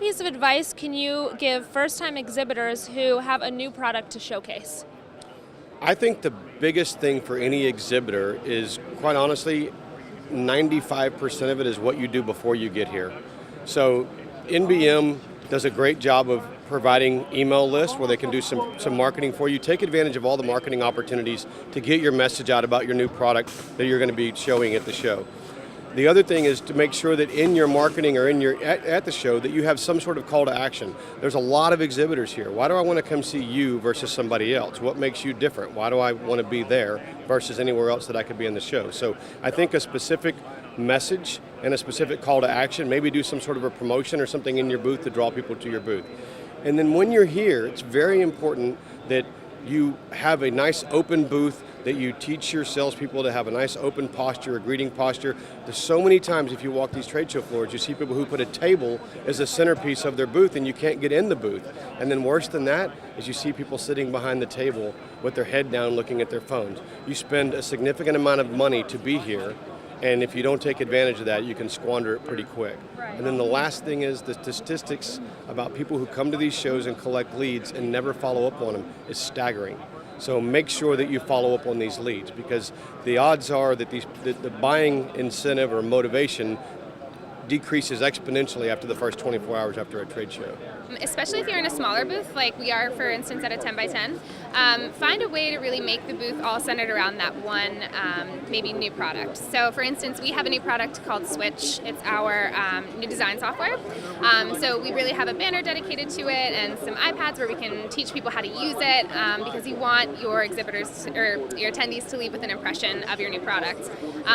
what piece of advice can you give first-time exhibitors who have a new product to showcase? I think the biggest thing for any exhibitor is, quite honestly, 95% of it is what you do before you get here. So NBM does a great job of providing email lists where they can do some marketing for you. Take advantage of all the marketing opportunities to get your message out about your new product that you're going to be showing at the show. The other thing is to make sure that in your marketing or in your at the show that you have some sort of call to action. There's a lot of exhibitors here. Why do I want to come see you versus somebody else? What makes you different? Why do I want to be there versus anywhere else that I could be in the show? So I think a specific message and a specific call to action, maybe do some sort of a promotion or something in your booth to draw people to your booth. And then when you're here, it's very important that you have a nice open booth, that you teach your salespeople to have a nice open posture, a greeting posture. There's so many times if you walk these trade show floors, you see people who put a table as a centerpiece of their booth and you can't get in the booth. And then worse than that is you see people sitting behind the table with their head down looking at their phones. You spend a significant amount of money to be here, and if you don't take advantage of that, you can squander it pretty quick. Right. And then the last thing is the statistics about people who come to these shows and collect leads and never follow up on them is staggering. So make sure that you follow up on these leads, because the odds are that the buying incentive or motivation decreases exponentially after the first 24 hours after a trade show. Especially if you're in a smaller booth, like we are, for instance, at a 10 by 10, find a way to really make the booth all centered around that one maybe new product. So for instance, we have a new product called Switch. It's our new design software. So we really have a banner dedicated to it and some iPads where we can teach people how to use it, because you want your exhibitors or your attendees to leave with an impression of your new product.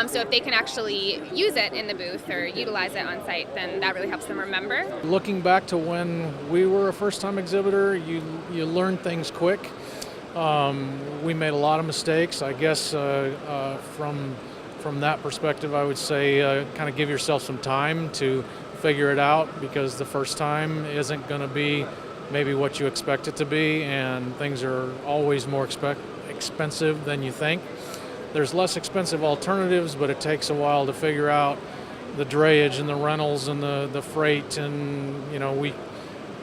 So if they can actually use it in the booth or utilize it on site, then that really helps them remember. Looking back to when we were a first-time exhibitor, you learn things quick. We made a lot of mistakes. I guess from that perspective, I would say kind of give yourself some time to figure it out, because the first time isn't going to be maybe what you expect it to be, and things are always more expensive than you think. There's less expensive alternatives, but it takes a while to figure out the drayage and the rentals and the freight. And we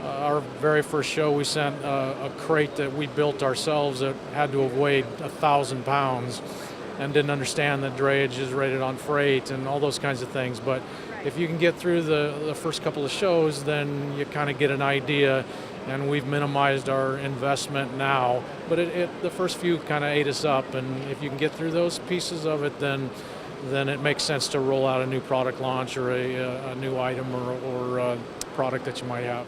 our very first show, we sent a crate that we built ourselves that had to have weighed 1,000 pounds, and didn't understand that drayage is rated on freight and all those kinds of things. But if you can get through the first couple of shows, then you kind of get an idea, and we've minimized our investment now. But the first few kind of ate us up, and if you can get through those pieces of it, then it makes sense to roll out a new product launch or a new item or product that you might have.